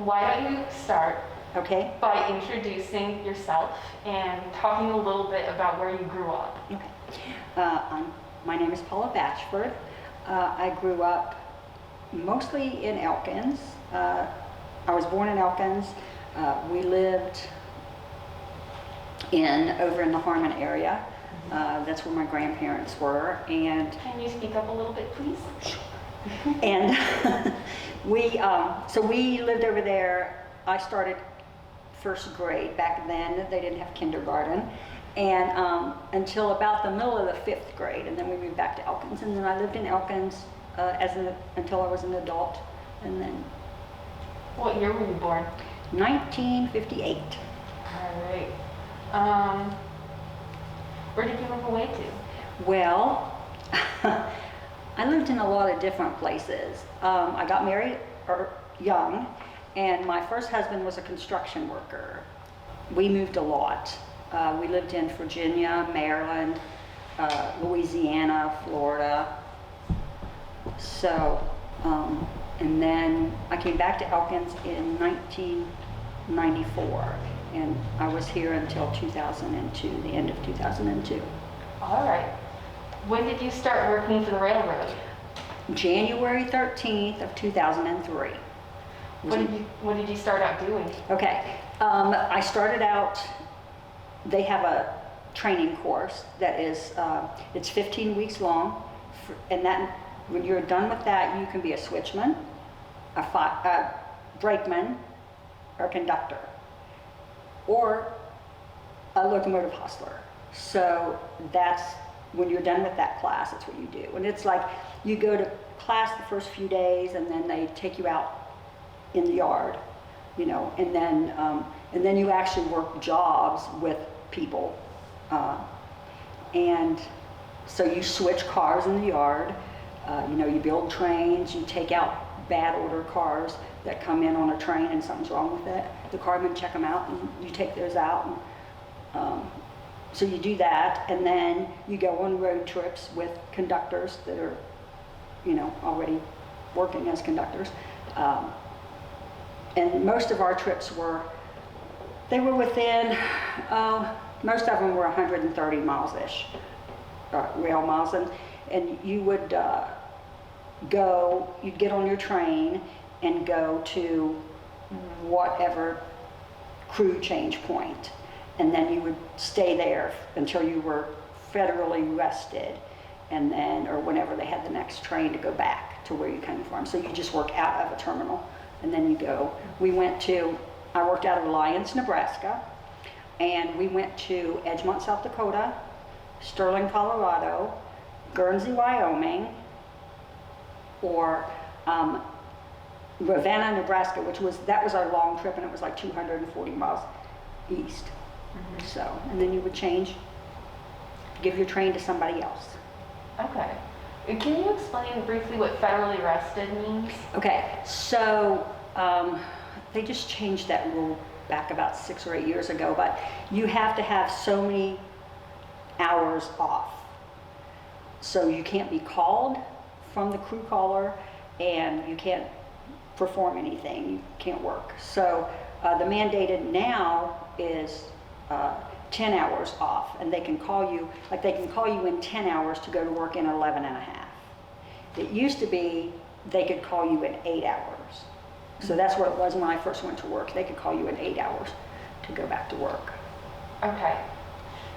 why don't you start Okay. by introducing yourself and talking a little bit about where you grew up. Okay. My name is Paula Bashford. I grew up mostly in Elkins. I was born in Elkins. We lived over in the Harmon area. That's where my grandparents were. And Can you speak up a little bit, please? and so we lived over there. I started first grade. Back then they didn't have kindergarten, and until about the middle of the 5th grade, and then we moved back to Elkins, and then I lived in Elkins until I was an adult. And then What year were you born? 1958. All right. Where did you move away to? Well, I lived in a lot of different places. I got married young, and my first husband was a construction worker. We moved a lot. We lived in Virginia, Maryland, Louisiana, Florida. So, and then I came back to Elkins in 1994, and I was here until 2002, the end of 2002. All right. When did you start working for the railroad? January 13th of 2003. What did you start out doing? Okay, I started out, they have a training course that is, it's 15 weeks long, and that when you're done with that, you can be a switchman, a brakeman, or conductor, or a locomotive hostler. So that's, when you're done with that class, that's what you do. And it's like, you go to class the first few days, and then they take you out in the yard, you know, and then you actually work jobs with people. And so you switch cars in the yard, you know, you build trains, you take out bad order cars that come in on a train and something's wrong with it. The carmen check them out and you take those out. And, so you do that, and then you go on road trips with conductors that are, you know, already working as conductors. And most of our trips were within, most of them were 130 miles-ish, rail miles, and you would you'd get on your train and go to whatever crew change point, and then you would stay there until you were federally rested, and then, or whenever they had the next train to go back to where you came from. So you just work out of a terminal, and then you go. I worked out of Lyons, Nebraska, and we went to Edgemont, South Dakota, Sterling, Colorado, Guernsey, Wyoming, or Ravenna, Nebraska, that was our long trip, and it was like 240 miles east. Mm-hmm. So, and then you would give your train to somebody else. Okay. Can you explain briefly what federally arrested means? Okay, so they just changed that rule back about 6 or 8 years ago, but you have to have so many hours off. So you can't be called from the crew caller, and you can't perform anything, you can't work. So the mandated now is 10 hours off, and they can call you in 10 hours to go to work in 11 and a half. It used to be they could call you in 8 hours. So that's what it was when I first went to work. They could call you in 8 hours to go back to work. Okay.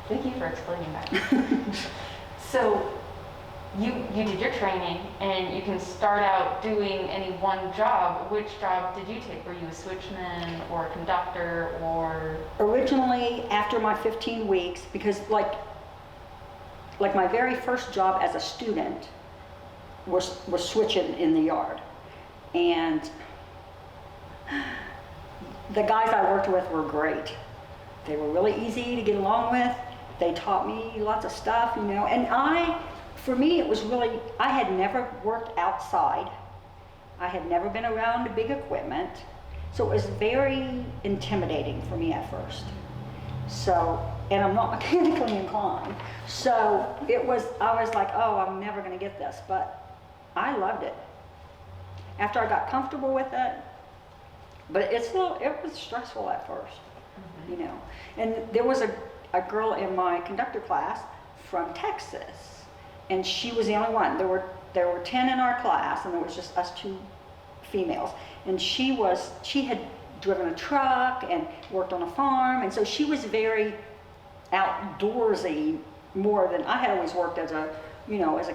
Thank you for explaining that. So you did your training, and you can start out doing any one job. Which job did you take? Were you a switchman or a conductor or? Originally, after my 15 weeks, because like my very first job as a student was switching in the yard. And the guys I worked with were great. They were really easy to get along with. They taught me lots of stuff, you know, and for me, it was really, I had never worked outside. I had never been around big equipment. So it was very intimidating for me at first. So, and I'm not mechanically inclined. So I was like, oh, I'm never gonna get this, but I loved it. After I got comfortable with it, But it was stressful at first, you know. And there was a girl in my conductor class from Texas, and she was the only one. There were 10 in our class, and there was just us 2 females. And she had driven a truck and worked on a farm, and so she was very outdoorsy more than I had always worked as a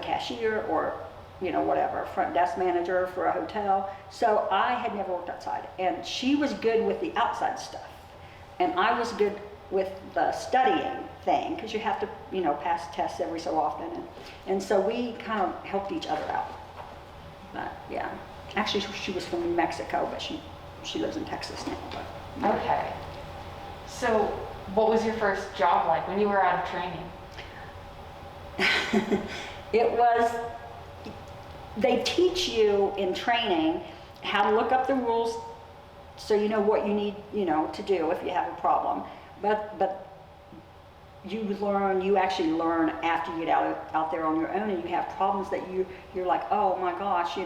cashier or, whatever, front desk manager for a hotel. So I had never worked outside, and she was good with the outside stuff, and I was good with the studying thing, because you have to, pass tests every so often, and so we kind of helped each other out. But yeah, actually she was from New Mexico, but she lives in Texas now. But, Okay. So what was your first job like when you were out of training? They teach you in training how to look up the rules so you know what you need, to do if you have a problem. But you actually learn after you get out there on your own, and you have problems that you're like, oh my gosh,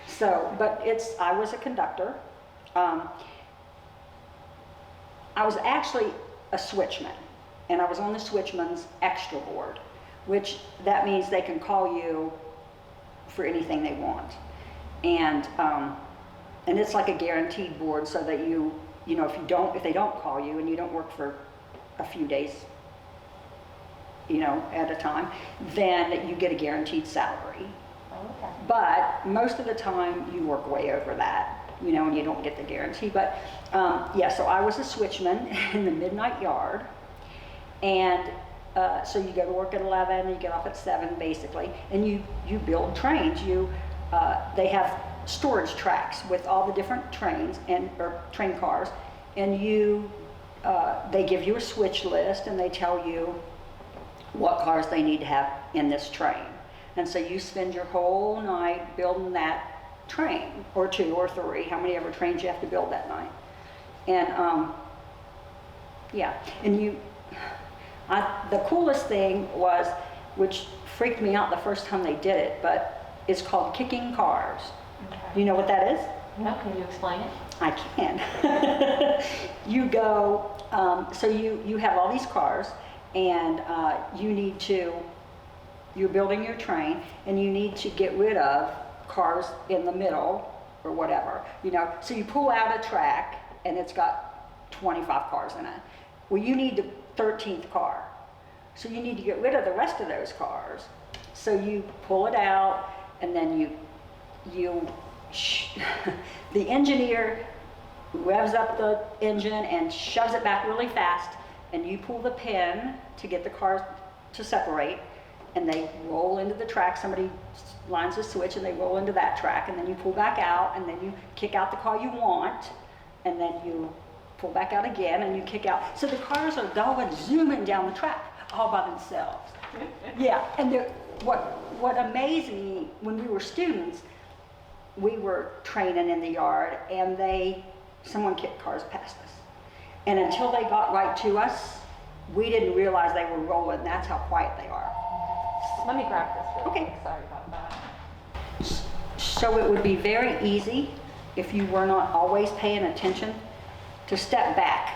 So, but I was a conductor. I was actually a switchman, and I was on the switchman's extra board, which that means they can call you for anything they want. And it's like a guaranteed board, so that if they don't call you and you don't work for a few days, at a time, then you get a guaranteed salary. Okay. But most of the time you work way over that, and you don't get the guarantee. But so I was a switchman in the midnight yard, and so you go to work at 11, you get off at 7 basically, and you build trains. They have storage tracks with all the different trains or train cars, and they give you a switch list, and they tell you what cars they need to have in this train. And so you spend your whole night building that train, or 2 or 3, how many ever trains you have to build that night. And and the coolest thing was, which freaked me out the first time they did it, but it's called kicking cars. Okay. You know what that is? No, can you explain it? I can. You go, so you have all these cars, and you're building your train, and you need to get rid of cars in the middle or whatever, So you pull out a track, and it's got 25 cars in it. Well, you need the 13th car. So you need to get rid of the rest of those cars. So you pull it out, and then the engineer revs up the engine and shoves it back really fast, and you pull the pin to get the cars to separate, and they roll into the track. Somebody lines a switch, and they roll into that track, and then you pull back out, and then you kick out the car you want, and then you pull back out again, and you kick out. So the cars are going zooming down the track all by themselves. Yeah, and what amazed me, when we were students, we were training in the yard, and someone kicked cars past us. And until they got right to us, we didn't realize they were rolling. That's how quiet they are. Let me grab this really Okay. quick. Sorry about that. So it would be very easy, if you were not always paying attention, to step back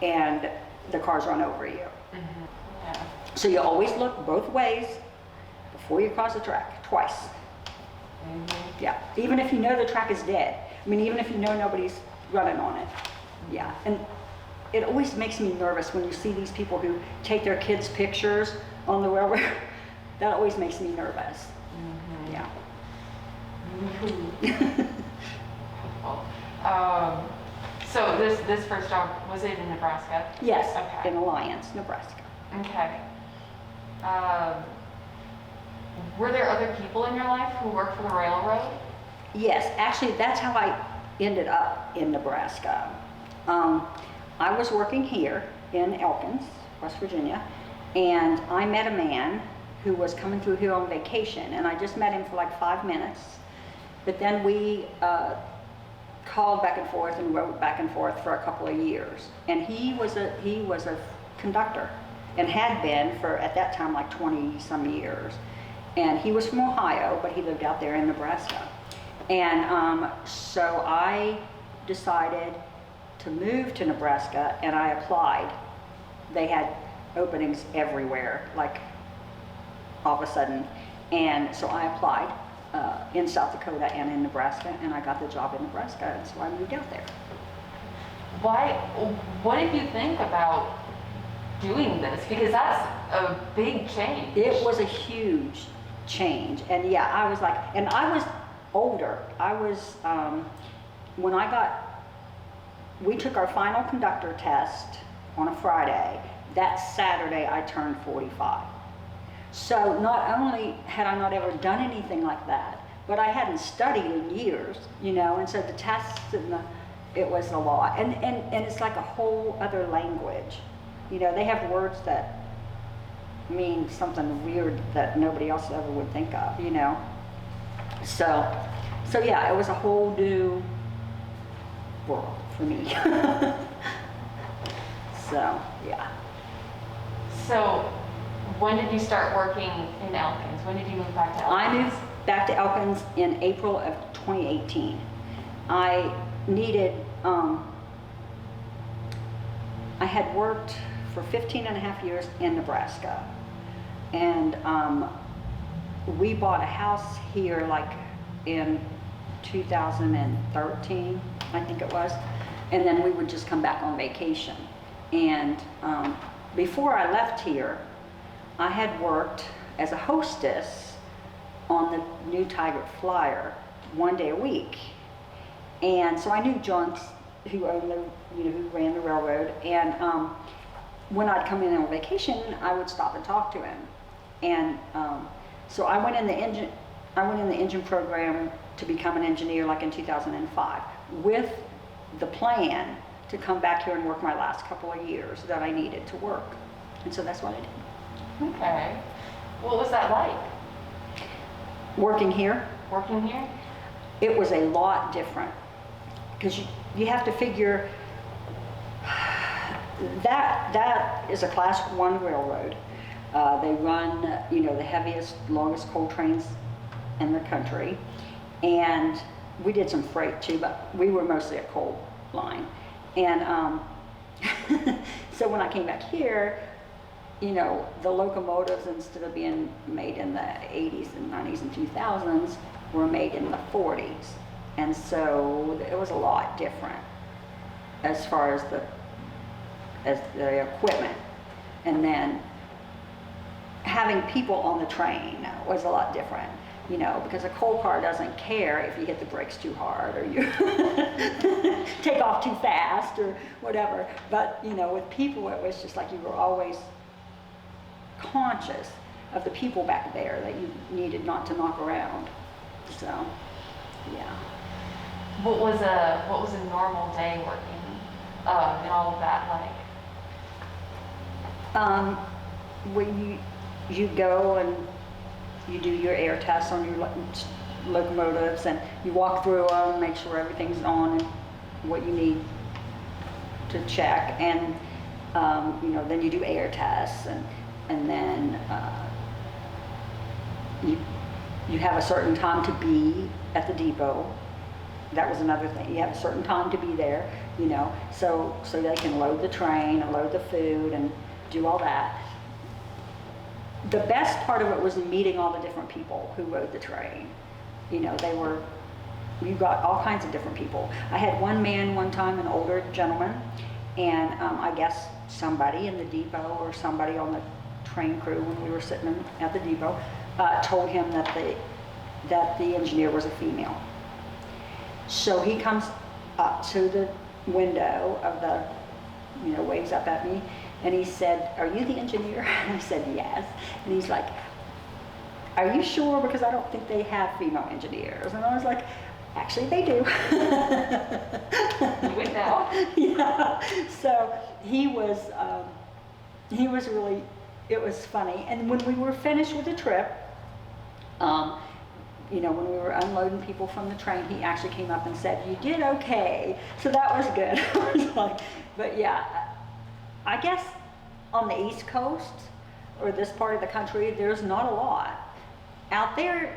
and the cars run over you. Yeah. So you always look both ways before you cross the track, twice. Yeah, even if you know the track is dead. Even if you know nobody's running on it. Yeah, and it always makes me nervous when you see these people who take their kids' pictures on the railroad. That always makes me nervous. Yeah. So this first job, was it in Nebraska? Yes, Okay. in Alliance, Nebraska. Okay. Were there other people in your life who worked for the railroad? Yes, actually, that's how I ended up in Nebraska. I was working here in Elkins, West Virginia, and I met a man who was coming through here on vacation, and I just met him for like 5 minutes. But then we called back and forth and wrote back and forth for a couple of years. And he was a conductor, and had been for, at that time, like 20 some years. And he was from Ohio, but he lived out there in Nebraska. And so I decided to move to Nebraska, and I applied. They had openings everywhere, like all of a sudden. And so I applied in South Dakota and in Nebraska, and I got the job in Nebraska, and so I moved out there. Why, what did you think about doing this? Because that's a big change. It was a huge change, and yeah, I was like, and I was older. I was, when we took our final conductor test on a Friday. That Saturday I turned 45. So not only had I not ever done anything like that, but I hadn't studied in years, you know, and so the tests and it was a lot. And it's like a whole other language. You know, they have words that mean something weird that nobody else ever would think of, you know. So yeah, it was a whole new world for me. So, yeah. So, when did you start working in Elkins? When did you move back to Elkins? I moved back to Elkins in April of 2018. I needed, I had worked for 15 and a half years in Nebraska. And we bought a house here like in 2013, I think it was. And then we would just come back on vacation. And before I left here, I had worked as a hostess on the new Tiger Flyer 1 day a week. And so I knew John, who owned who ran the railroad. And when I'd come in on vacation, I would stop and talk to him. And so I went in the engine program to become an engineer like in 2005 with the plan to come back here and work my last couple of years that I needed to work. And so that's what I did. Okay. What was that like? Working here? Working here? It was a lot different because you have to figure that is a Class 1 railroad. They run, the heaviest, longest coal trains in the country. And we did some freight too, but we were mostly a coal line. And so when I came back here, the locomotives, instead of being made in the 80s and 90s and 2000s, were made in the 40s. And so it was a lot different as far as the equipment. And then having people on the train was a lot different, because a coal car doesn't care if you hit the brakes too hard or you take off too fast or whatever. But, with people, it was just like you were always conscious of the people back there that you needed not to knock around. So, yeah. What was a normal day working and all of that like? When you go and you do your air tests on your locomotives, and you walk through them, make sure everything's on and what you need to check, and then you do air tests, and then you have a certain time to be at the depot. That was another thing. You have a certain time to be there, so they can load the train and load the food and do all that. The best part of it was meeting all the different people who rode the train. You got all kinds of different people. I had one man one time, an older gentleman, and I guess somebody in the depot or somebody on the train crew when we were sitting at the depot told him that the engineer was a female. So he comes up to the window of the, waves up at me, and he said, "Are you the engineer?" And I said, "Yes." And he's like, "Are you sure? Because I don't think they have female engineers." And I was like, "Actually, they do." You would know. Yeah. So he was really, it was funny. And when we were finished with the trip, when we were unloading people from the train, he actually came up and said, "You did okay." So that was good. I was like, but yeah, I guess on the East Coast or this part of the country, there's not a lot. Out there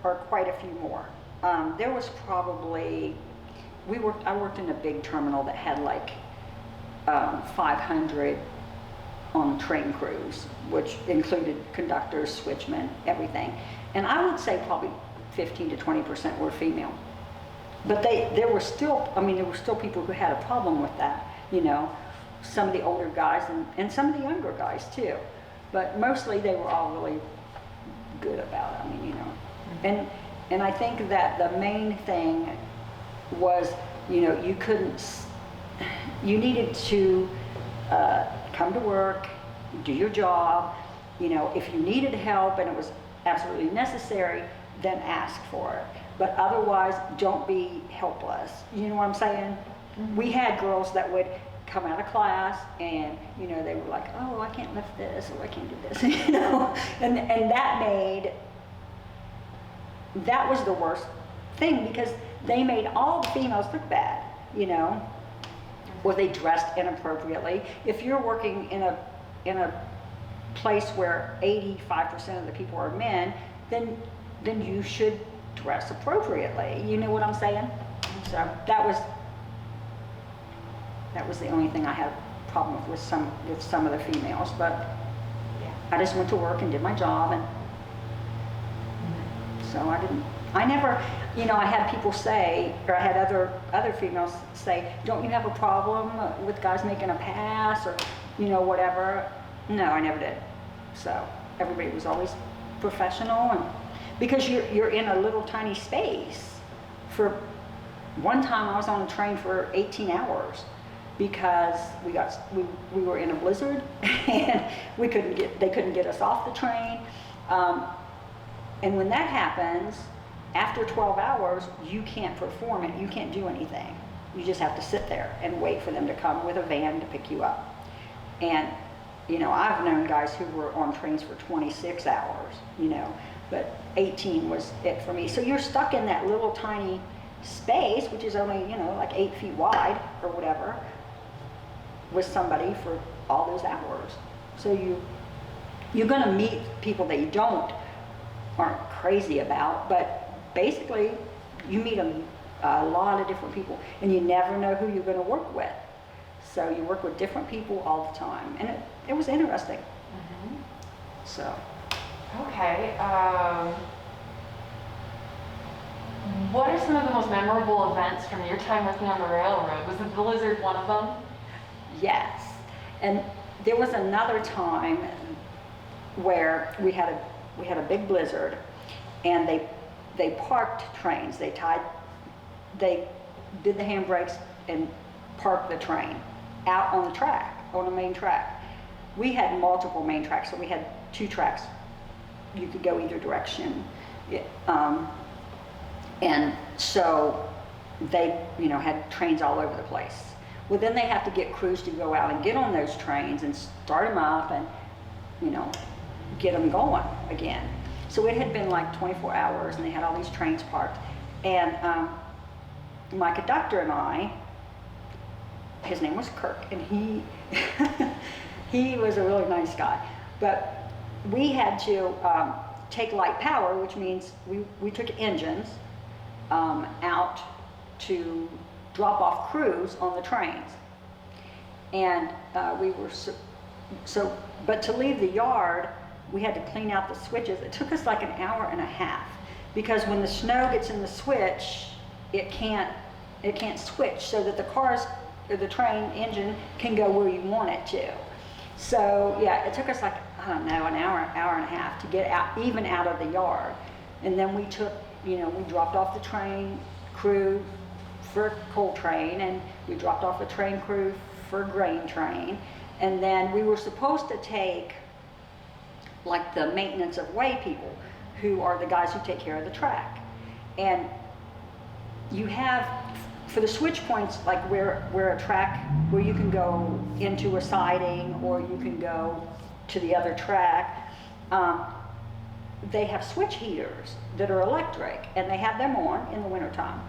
are quite a few more. There was probably, I worked in a big terminal that had like 500 on train crews, which included conductors, switchmen, everything. And I would say probably 15 to 20% were female. But there were still people who had a problem with that, you know, some of the older guys and some of the younger guys too. But mostly they were all really good about it, I mean, you know. And I think that the main thing was, you know, you needed to come to work, do your job. You know, if you needed help and it was absolutely necessary, then ask for it. But otherwise, don't be helpless. You know what I'm saying? Mm-hmm. We had girls that would come out of class and, you know, they were like, oh, I can't lift this, or I can't do this, you know? And that was the worst thing, because they made all the females look bad, you know? Or they dressed inappropriately. If you're working in a place where 85% of the people are men, then you should dress appropriately. You know what I'm saying? So that was the only thing I had a problem with some of the females. But yeah, I just went to work and did my job, and so I never, you know, I had people say, or I had other females say, don't you have a problem with guys making a pass, or, you know, whatever. No, I never did. So everybody was always professional, and because you're in a little tiny space. For one time I was on a train for 18 hours because we were in a blizzard and they couldn't get us off the train. And when that happens, after 12 hours, you can't perform it, you can't do anything. You just have to sit there and wait for them to come with a van to pick you up. And, you know, I've known guys who were on trains for 26 hours, you know, but 18 was it for me. So you're stuck in that little tiny space, which is only, you know, like 8 feet wide or whatever, with somebody for all those hours. So you're gonna meet people that you aren't crazy about, but basically you meet a lot of different people, and you never know who you're going to work with. So you work with different people all the time, and it was interesting. Mm-hmm. So. Okay. What are some of the most memorable events from your time working on the railroad? Was the blizzard one of them? Yes. And there was another time where we had a big blizzard, and they parked trains. They did the handbrakes and parked the train out on the track, on the main track. We had multiple main tracks, so we had 2 tracks. You could go either direction. And so they, you know, had trains all over the place. Well, then they have to get crews to go out and get on those trains and start them up and, you know, get them going again. So it had been like 24 hours, and they had all these trains parked. And my conductor and I, his name was Kirk, and he was a really nice guy. But we had to take light power, which means we took engines out to drop off crews on the trains. And we were but to leave the yard, we had to clean out the switches. It took us like an hour and a half, because when the snow gets in the switch, it can't switch so that the train engine can go where you want it to. So yeah, it took us like, I don't know, an hour and a half to get even out of the yard. And then we dropped off the train crew for coal train, and we dropped off a train crew for grain train. And then we were supposed to take like the maintenance of way people, who are the guys who take care of the track. And you have, for the switch points, like where a track, where you can go into a siding or you can go to the other track, they have switch heaters that are electric, and they have them on in the wintertime.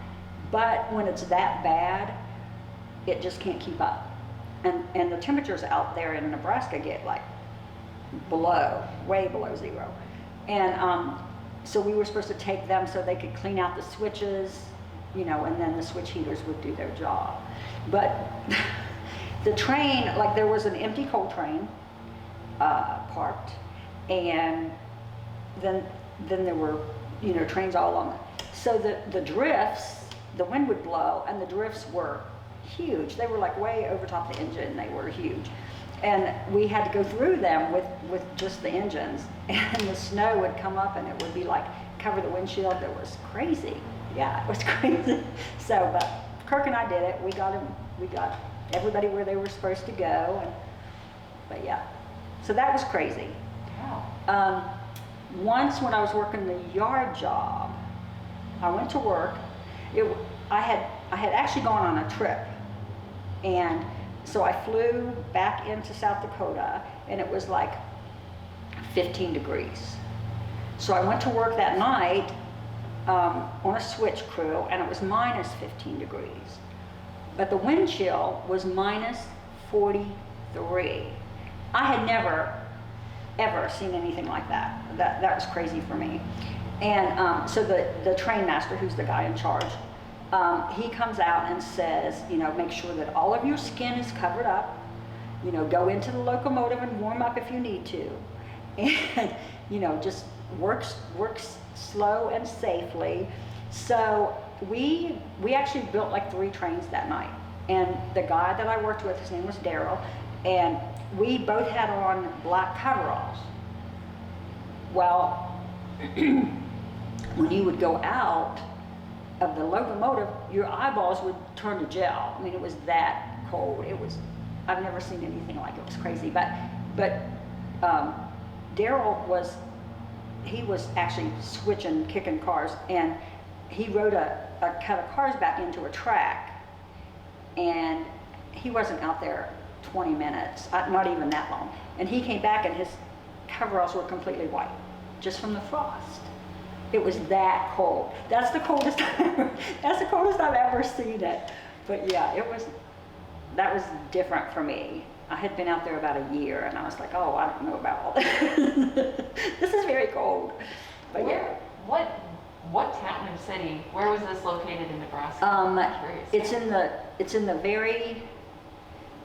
But when it's that bad, it just can't keep up. And the temperatures out there in Nebraska get like way below 0. And So we were supposed to take them so they could clean out the switches, you know, and then the switch heaters would do their job. But the train, like there was an empty coal train parked, and then there were, you know, trains all along. So the drifts, the wind would blow, and the drifts were huge. They were like way over top the engine. They were huge. And we had to go through them with just the engines. And the snow would come up and it would be like, cover the windshield. It was crazy. Yeah, it was crazy. So, but Kirk and I did it. We got everybody where they were supposed to go. But yeah, so that was crazy. Wow. Once when I was working the yard job, I went to work. I had actually gone on a trip, and so I flew back into South Dakota, and it was like 15 degrees. So I went to work that night on a switch crew, and it was minus 15 degrees. But the wind chill was minus 43. I had never, ever seen anything like that. That was crazy for me. And so the train master, who's the guy in charge, he comes out and says, you know, make sure that all of your skin is covered up. You know, go into the locomotive and warm up if you need to. And, you know, just work slow and safely. So we actually built like 3 trains that night. And the guy that I worked with, his name was Daryl, and we both had on black coveralls. Well, when you would go out of the locomotive, your eyeballs would turn to gel. I mean, it was that cold. I've never seen anything like it. It was crazy. But Daryl was actually switching, kicking cars, and he rode a cut of cars back into a track, and he wasn't out there 20 minutes, not even that long. And he came back and his coveralls were completely white, just from the frost. It was that cold. That's the coldest I've ever seen it. But yeah, that was different for me. I had been out there about a year, and I was like, oh, I don't know about all this. This is very cold. But yeah. What town or city? Where was this located in Nebraska? Um, I'm curious. It's in the very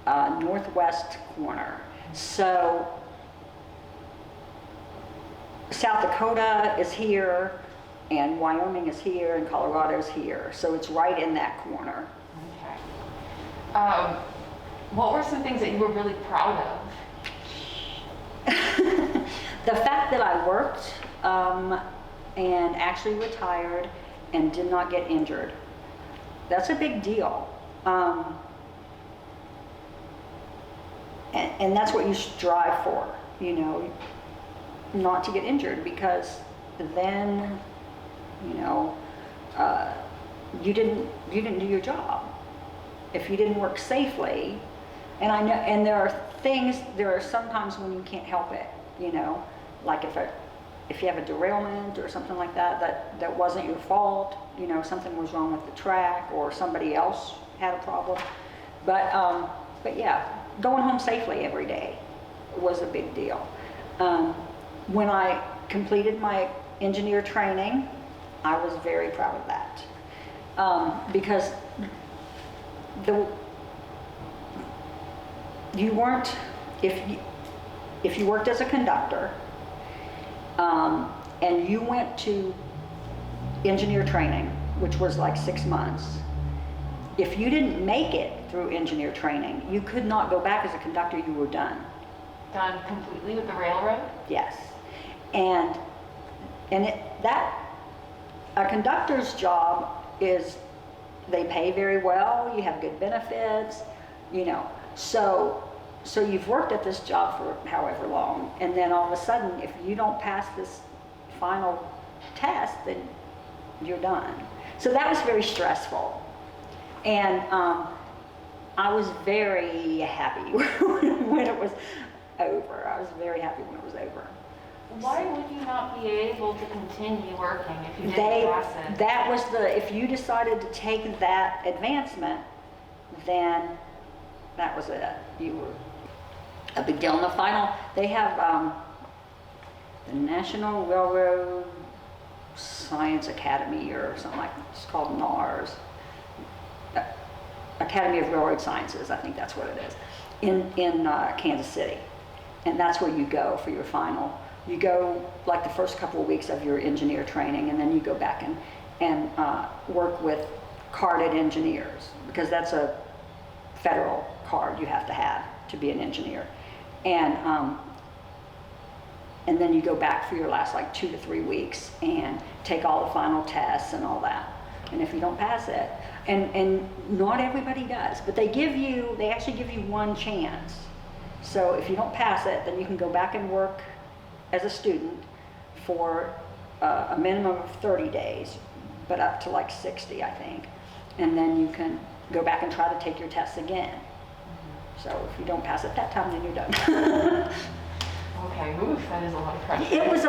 northwest corner. So South Dakota is here, and Wyoming is here, and Colorado is here. So it's right in that corner. Okay. What were some things that you were really proud of? The fact that I worked and actually retired and did not get injured. That's a big deal. And that's what you strive for, you know, not to get injured, because then, you know, you didn't do your job. If you didn't work safely, and I know, and there are sometimes when you can't help it, you know, like if you have a derailment or something like that wasn't your fault, you know, something was wrong with the track or somebody else had a problem. But yeah, going home safely every day was a big deal. When I completed my engineer training, I was very proud of that. Because you weren't, if you worked as a conductor, and you went to engineer training, which was like 6 months, if you didn't make it through engineer training, you could not go back as a conductor. You were done. Done completely with the railroad? Yes. And a conductor's job is, they pay very well, you have good benefits, you know, so you've worked at this job for however long, and then all of a sudden, if you don't pass this final test, then you're done. So that was very stressful. And I was very happy when it was over. I was very happy when it was over. Why would you not be able to continue working if you didn't pass it? That was if you decided to take that advancement, then that was it. You were a big deal. In the final, they have the National Railroad Science Academy or something like, it's called NARS. Academy of Railroad Sciences, I think that's what it is, in Kansas City. And that's where you go for your final. You go like the first couple of weeks of your engineer training, and then you go back and work with carded engineers, because that's a federal card you have to be an engineer. And then you go back for your last like 2 to 3 weeks and take all the final tests and all that. And if you don't pass it, and not everybody does, but they actually give you one chance. So if you don't pass it, then you can go back and work as a student for a minimum of 30 days, but up to like 60, I think. And then you can go back and try to take your tests again. So if you don't pass it that time, then you're done. Okay, oof, that is a lot of pressure. It was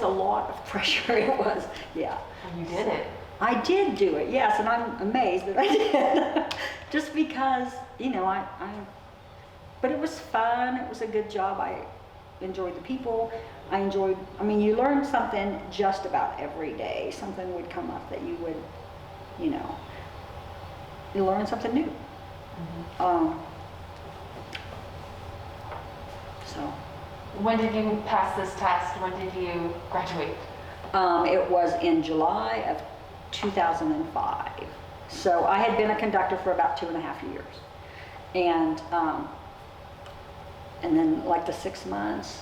a lot of pressure, it was, yeah. And you did it. I did do it, yes, and I'm amazed that I did. Just because, you know, but it was fun, it was a good job, I enjoyed the people, I mean, you learned something just about every day. Something would come up that you would, you know, you learn something new. So. When did you pass this test? When did you graduate? It was in July of 2005. So I had been a conductor for about 2.5 years. And then like the 6 months.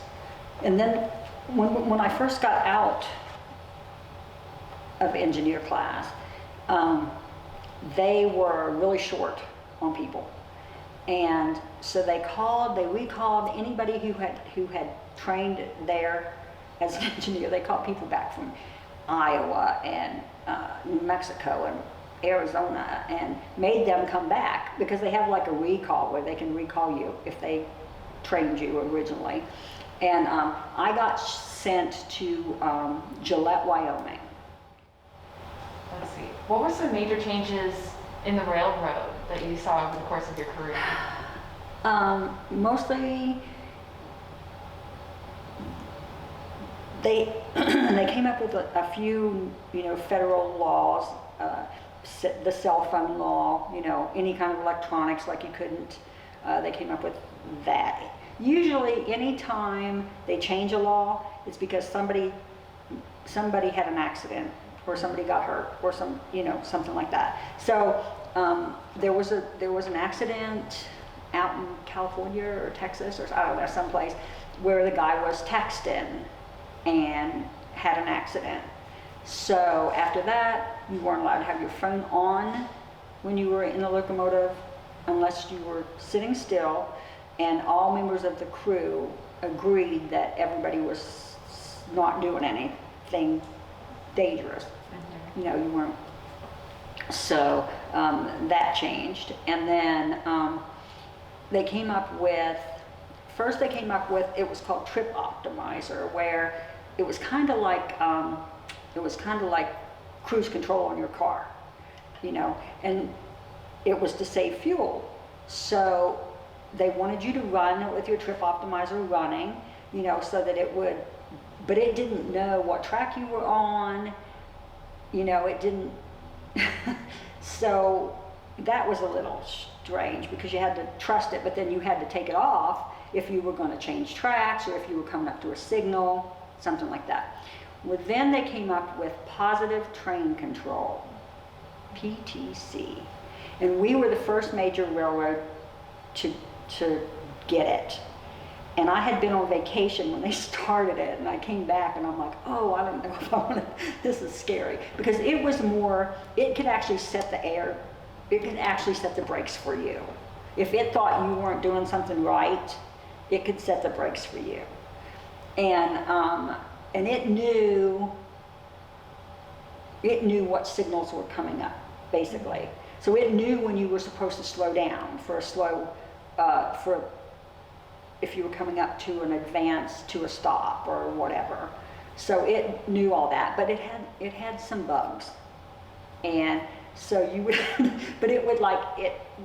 And then when I first got out of engineer class, they were really short on people. And so they recalled anybody who had trained there as an engineer. They called people back from Iowa and New Mexico and Arizona and made them come back, because they have like a recall where they can recall you if they trained you originally. And I got sent to Gillette, Wyoming. Let's see. What were some major changes in the railroad that you saw over the course of your career? Mostly, they came up with a few, you know, federal laws, the cell phone law, you know, any kind of electronics, like you couldn't, they came up with that. Usually, anytime they change a law, it's because somebody had an accident, or somebody got hurt, or something like that. So there was an accident out in California or Texas, or I don't know, someplace, where the guy was texting and had an accident. So after that, you weren't allowed to have your phone on when you were in the locomotive unless you were sitting still, and all members of the crew agreed that everybody was not doing anything dangerous. You know, you weren't. So that changed. And then they came up with, it was called Trip Optimizer, where it was kind of like cruise control on your car, you know, and it was to save fuel. So they wanted you to run with your Trip Optimizer running, you know, so that it would, but it didn't know what track you were on, you know, it didn't. So that was a little strange, because you had to trust it, but then you had to take it off if you were going to change tracks, or if you were coming up to a signal, something like that. Well, then they came up with positive train control, PTC, and we were the first major railroad to get it. And I had been on vacation when they started it, and I came back and I'm like, oh, I don't know if I want to, this is scary. Because it was more, it could actually set the brakes for you. If it thought you weren't doing something right, it could set the brakes for you. And it knew what signals were coming up, basically. So it knew when you were supposed to slow down if you were coming up to an advance, to a stop, or whatever. So it knew all that, but it had some bugs. And so you would, but it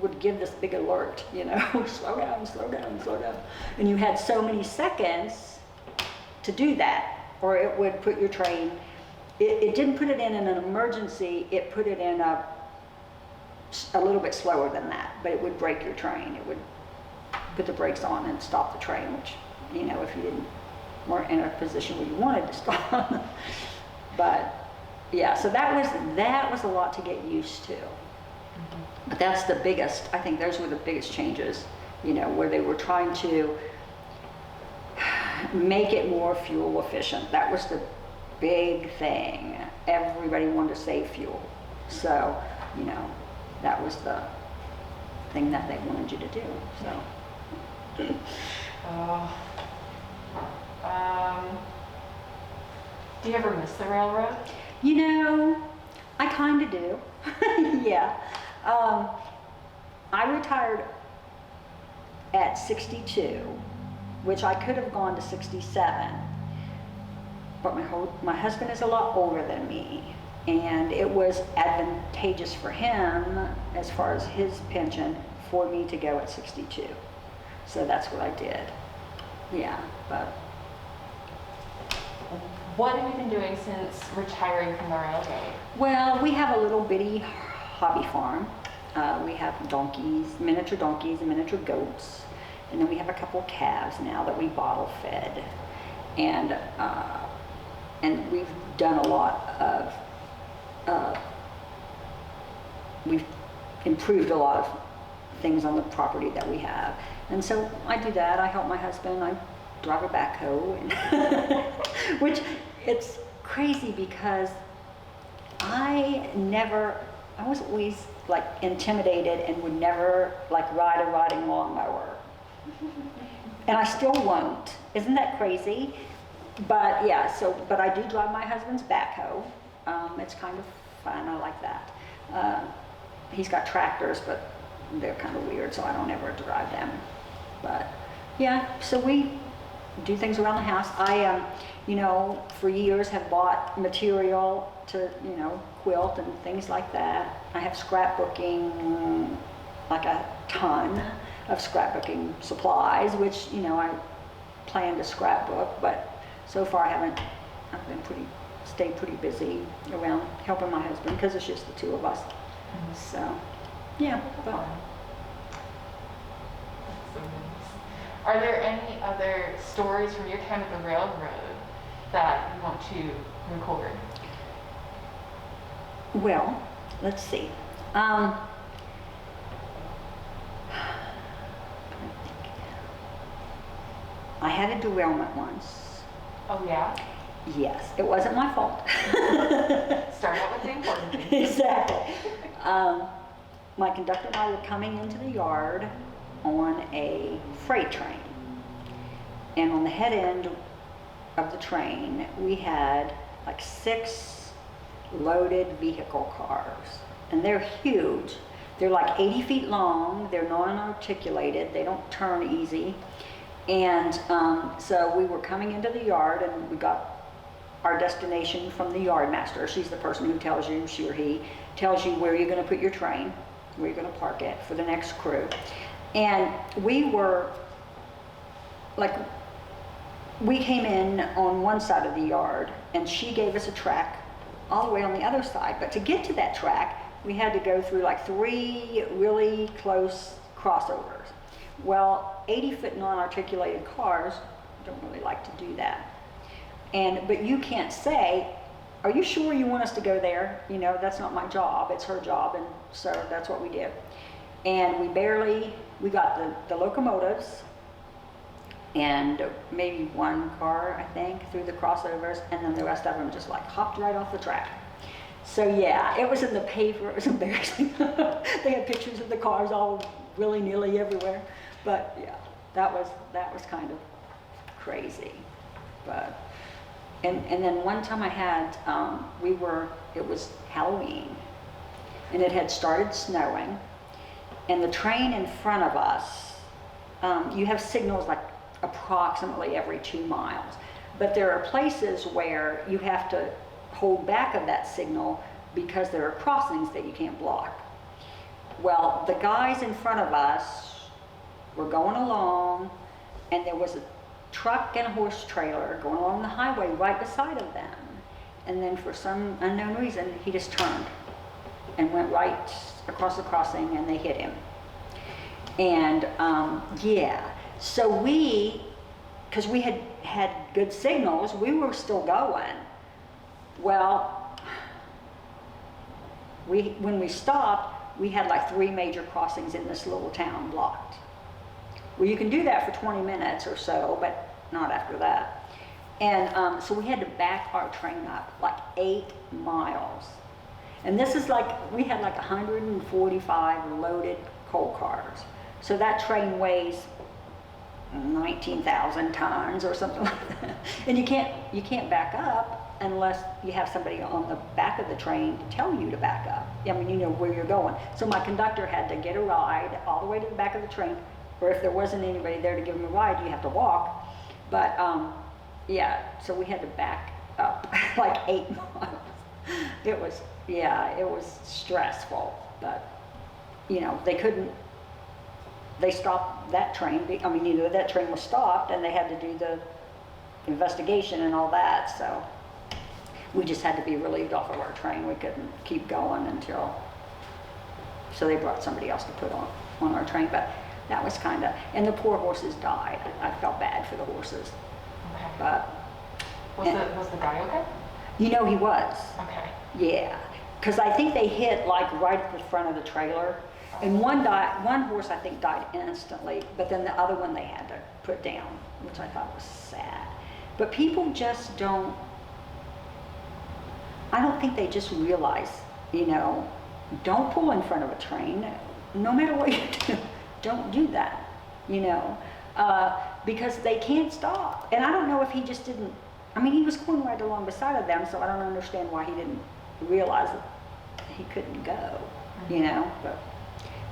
would give this big alert, you know, slow down, slow down, slow down. And you had so many seconds to do that, or it would put your train, it didn't put it in an emergency, it put it in a little bit slower than that, but it would break your train. It would put the brakes on and stop the train, which, you know, if you weren't in a position where you wanted to stop. But yeah, so that was a lot to get used to. But that's the biggest, I think those were the biggest changes, you know, where they were trying to make it more fuel efficient. That was the big thing. Everybody wanted to save fuel. So, you know, that was the thing that they wanted you to do, so. Do you ever miss the railroad? You know, I kind of do. Yeah. I retired at 62, which I could have gone to 67, but my husband is a lot older than me, and it was advantageous for him as far as his pension for me to go at 62. So that's what I did. Yeah, but. What have you been doing since retiring from the railroad? Well, we have a little bitty hobby farm. We have donkeys, miniature donkeys and miniature goats. And then we have a couple of calves now that we bottle fed. And we've done a lot of, we've improved a lot of things on the property that we have. And so I do that. I help my husband. I drive a backhoe, and which it's crazy because I was always like intimidated and would never like ride a riding lawnmower. And I still won't. Isn't that crazy? But yeah, but I do drive my husband's backhoe. It's kind of fun. I like that. He's got tractors, but they're kind of weird, so I don't ever drive them. But yeah, so we do things around the house. I, you know, for years have bought material to, you know, quilt and things like that. I have scrapbooking, like a ton of scrapbooking supplies, which, you know, I plan to scrapbook, but so far I've stayed pretty busy around helping my husband because it's just the two of us. So, yeah. But. Are there any other stories from your time at the railroad that you want to record? Well, let's see. I had a derailment once. Oh yeah? Yes, it wasn't my fault. Start out with the important things. Exactly. My conductor and I were coming into the yard on a freight train. And on the head end of the train, we had like 6 loaded vehicle cars. And they're huge. They're like 80 feet long. They're non-articulated. They don't turn easy. And so we were coming into the yard, and we got our destination from the yard master. She's the person who tells you, she or he, tells you where you're going to put your train, where you're going to park it for the next crew. And we were, like, we came in on one side of the yard, and she gave us a track all the way on the other side. But to get to that track, we had to go through like 3 really close crossovers. Well, 80-foot non-articulated cars don't really like to do that. But you can't say, are you sure you want us to go there? You know, that's not my job, it's her job, and so that's what we did. And we got the locomotives and maybe 1 car, I think, through the crossovers, and then the rest of them just like hopped right off the track. So yeah, it was in the paper, it was embarrassing. They had pictures of the cars all willy-nilly everywhere. But yeah, that was kind of crazy. But and then one time I had it was Halloween, and it had started snowing, and the train in front of us, you have signals like approximately every 2 miles, but there are places where you have to hold back of that signal because there are crossings that you can't block. Well, the guys in front of us were going along, and there was a truck and a horse trailer going along the highway right beside of them. and then for some unknown reason, he just turned and went right across the crossing, and they hit him. And yeah, so because we had good signals, we were still going. Well, when we stopped, we had like 3 major crossings in this little town blocked. Well, you can do that for 20 minutes or so, but not after that. And so we had to back our train up like 8 miles. And this is like, we had like 145 loaded coal cars. So that train weighs 19,000 tons or something like that. And you can't back up unless you have somebody on the back of the train to tell you to back up. I mean, you know where you're going. So my conductor had to get a ride all the way to the back of the train, or if there wasn't anybody there to give him a ride, you have to walk. But yeah, so we had to back up like 8 miles. It was stressful, but you know, they stopped that train. I mean, you know, that train was stopped and they had to do the investigation and all that, so we just had to be relieved off of our train. We couldn't keep going so they brought somebody else to put on our train, but that was kind of, and the poor horses died. I felt bad for the horses. Okay. But was the guy okay? you know, he was. Okay. Yeah, because I think they hit like right at the front of the trailer, and one horse I think died instantly, but then the other one they had to put down, which I thought was sad. But people just don't, I don't think they just realize, you know, don't pull in front of a train, no matter what you do, don't do that, you know, because they can't stop. And I don't know if he just didn't, I mean, he was going right along beside of them, so I don't understand why he didn't realize that he couldn't go, you know, but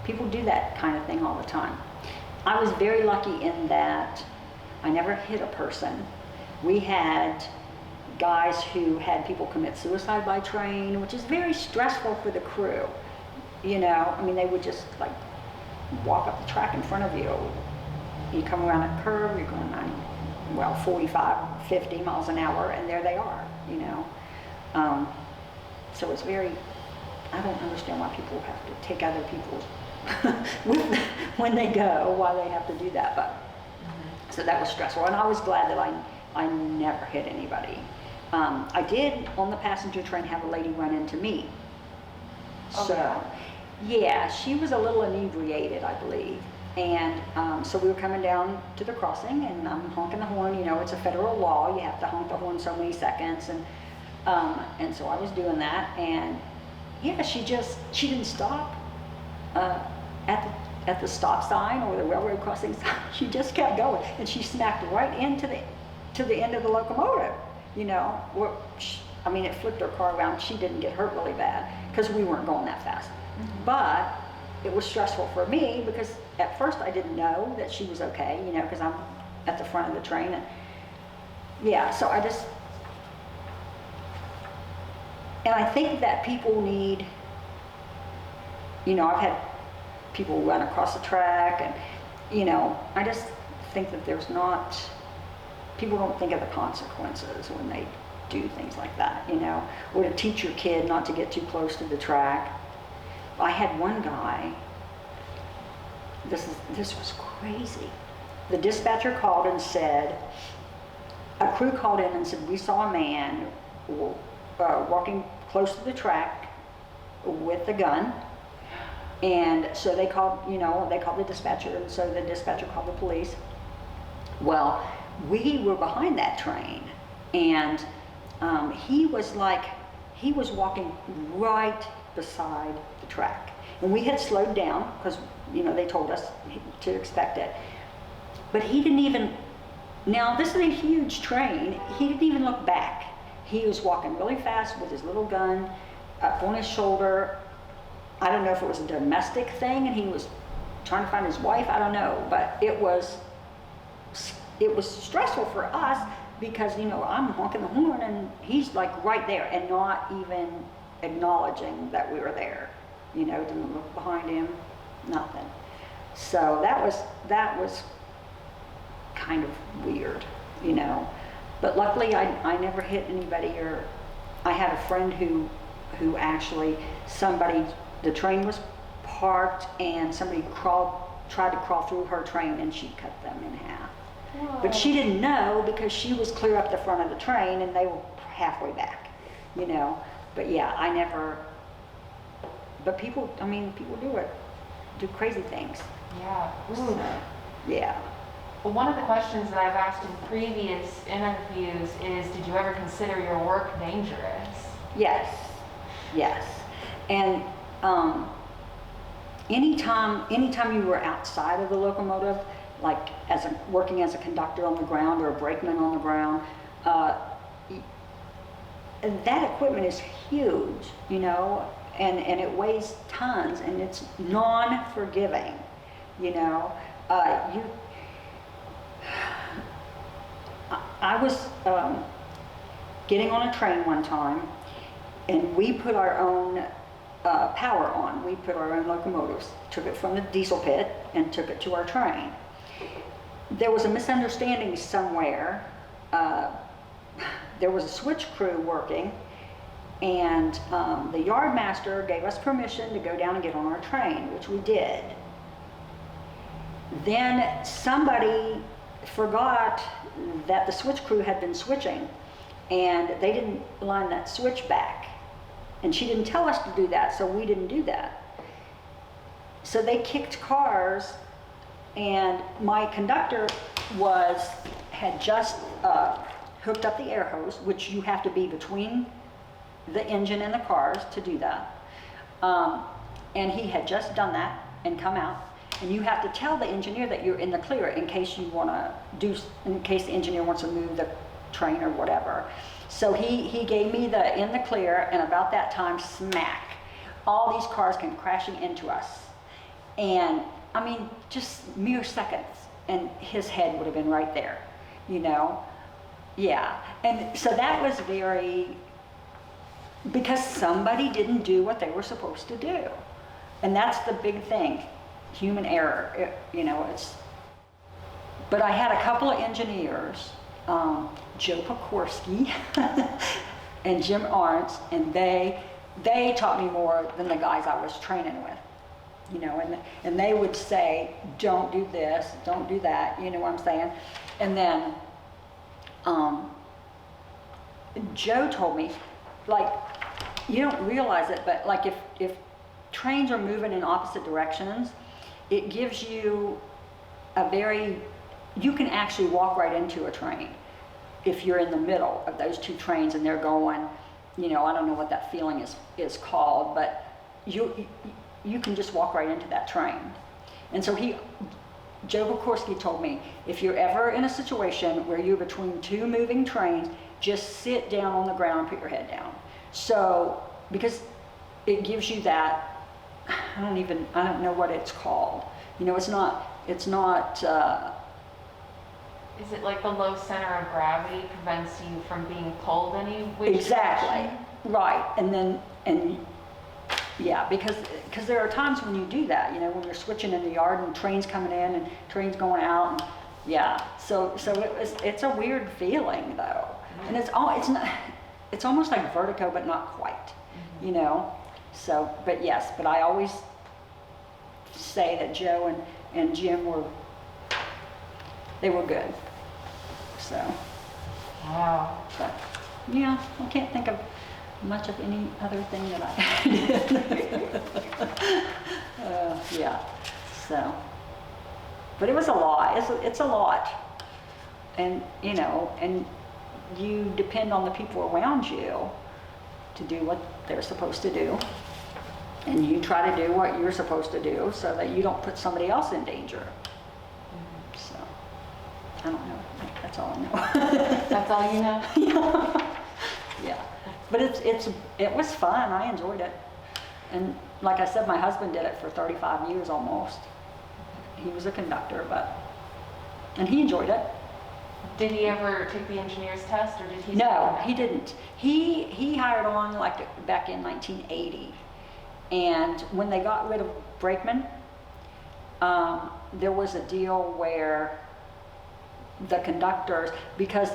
people do that kind of thing all the time. I was very lucky in that I never hit a person. We had guys who had people commit suicide by train, which is very stressful for the crew, you know. I mean, they would just like walk up the track in front of you. You come around a curve, you're going 45, 50 miles an hour, and there they are, you know. So it's very, I don't understand why people have to take other people when they go, why they have to do that, but so that was stressful, and I was glad that I never hit anybody. I did, on the passenger train, have a lady run into me. Oh, So, yeah, she was a little inebriated, I believe. And so we were coming down to the crossing, and I'm honking the horn. You know, it's a federal law. You have to honk the horn so many seconds. And so I was doing that. And yeah, she didn't stop at the stop sign or the railroad crossing sign. She just kept going. And she smacked right into the end of the locomotive. You know, I mean, it flipped her car around. She didn't get hurt really bad because we weren't going that fast. But it was stressful for me because at first I didn't know that she was okay, you know, because I'm at the front of the train. And yeah, so I think that people need, you know, I've had people run across the track, and, you know, I just think that people don't think of the consequences when they do things like that, you know, or to teach your kid not to get too close to the track. I had one guy, this was crazy. The dispatcher called and said, a crew called in and said, we saw a man walking close to the track with a gun. And so they called the dispatcher, and so the dispatcher called the police. Well, we were behind that train, and he was walking right beside the track. And we had slowed down because, you know, they told us to expect it. But he didn't even, now this is a huge train, he didn't even look back. He was walking really fast with his little gun up on his shoulder. I don't know if it was a domestic thing and he was trying to find his wife, I don't know. But it was stressful for us because, you know, I'm honking the horn and he's like right there and not even acknowledging that we were there. You know, didn't look behind him, nothing. So that was kind of weird, you know. But luckily I never hit anybody or I had a friend who actually, the train was parked and somebody tried to crawl through her train and she cut them in half. Whoa. But she didn't know because she was clear up the front of the train and they were halfway back, you know. But yeah, I never, but people do it, do crazy things. Yeah. Ooh. So, yeah. Well, one of the questions that I've asked in previous interviews is, did you ever consider your work dangerous? Yes, yes. And anytime you were outside of the locomotive, like working as a conductor on the ground or a brakeman on the ground, that equipment is huge, you know, and it weighs tons and it's non-forgiving, you know. I was getting on a train one time and we put our own power on. We put our own locomotives, took it from the diesel pit and took it to our train. There was a misunderstanding somewhere. There was a switch crew working and the yard master gave us permission to go down and get on our train, which we did. Then somebody forgot that the switch crew had been switching and they didn't line that switch back. And she didn't tell us to do that, so we didn't do that. So they kicked cars and my conductor had just hooked up the air hose, which you have to be between the engine and the cars to do that. And he had just done that and come out. And you have to tell the engineer that you're in the clear in case the engineer wants to move the train or whatever. So he gave me the in the clear, and about that time, smack, all these cars came crashing into us. And I mean, just mere seconds, and his head would have been right there, you know? Yeah, and so that was because somebody didn't do what they were supposed to do. And that's the big thing, human error, you know, but I had a couple of engineers, Joe Pokorski and Jim Arntz, and they taught me more than the guys I was training with, you know, and they would say, don't do this, don't do that, you know what I'm saying? And then Joe told me, like, you don't realize it, but like if trains are moving in opposite directions, it gives you you can actually walk right into a train if you're in the middle of those two trains and they're going, you know, I don't know what that feeling is called, but you can just walk right into that train. And so Joe Pokorski told me, if you're ever in a situation where you're between two moving trains, just sit down on the ground and put your head down. So, because it gives you that, I don't know what it's called. You know, it's not, is it like the low center of gravity prevents you from being pulled any which exactly, direction? Right. Yeah, because there are times when you do that, you know, when you're switching in the yard and trains coming in and trains going out, and yeah. So it's a weird feeling though, and it's almost like vertigo, but not quite, you know. So, but yes, but I always say that Joe and Jim were good. So. Wow. But yeah, I can't think of much of any other thing that I did. Yeah, so, but it was a lot, it's a lot. And, you know, and you depend on the people around you to do what they're supposed to do. And you try to do what you're supposed to do so that you don't put somebody else in danger. So, I don't know, that's all I know. That's all you know? Yeah. But it was fun. I enjoyed it. And like I said, my husband did it for 35 years almost. He was a conductor, and he enjoyed it. Did he ever take the engineer's test, or did he? No, he didn't. He hired on like back in 1980. And when they got rid of brakemen, there was a deal where the conductors, because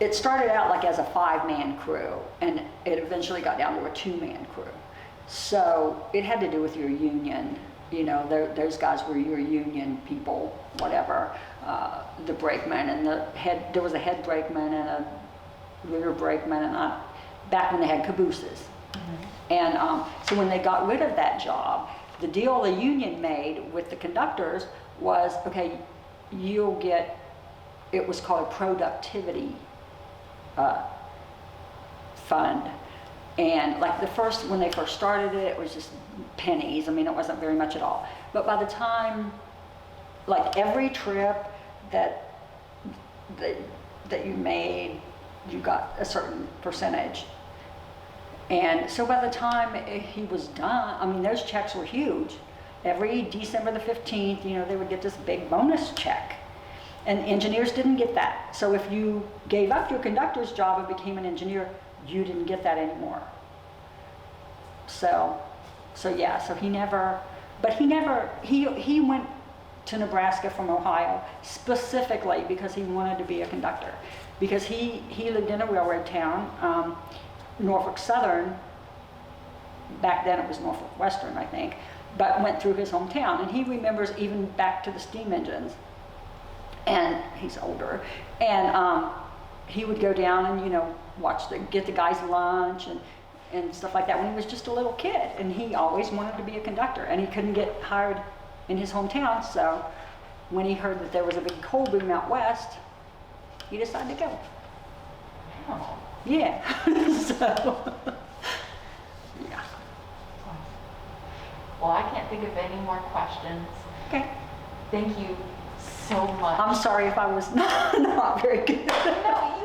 it started out like as a 5-man crew, and it eventually got down to a 2-man crew. So it had to do with your union. You know, those guys were your union people, whatever. The brakeman and there was a head brakeman and a rear brakeman, and back when they had cabooses. Mm-hmm. And so when they got rid of that job, the deal the union made with the conductors was, okay, you'll get, it was called a productivity fund. And like when they first started it, it was just pennies. I mean, it wasn't very much at all. But by the time, like every trip that you made, you got a certain percentage. And so by the time he was done, I mean, those checks were huge. Every December the 15th, you know, they would get this big bonus check. And engineers didn't get that. So if you gave up your conductor's job and became an engineer, you didn't get that anymore. So yeah, so he went to Nebraska from Ohio specifically because he wanted to be a conductor. Because he lived in a railroad town, Norfolk Southern, back then it was Norfolk Western, I think, but went through his hometown. And he remembers even back to the steam engines. And he's older. And he would go down and, you know, get the guys lunch and stuff like that when he was just a little kid. And he always wanted to be a conductor, and he couldn't get hired in his hometown. So when he heard that there was a big coal boom out west, he decided to go. Oh. Yeah. So, yeah. Well, I can't think of any more questions. Okay. Thank you so much. I'm sorry if I was not very good. No,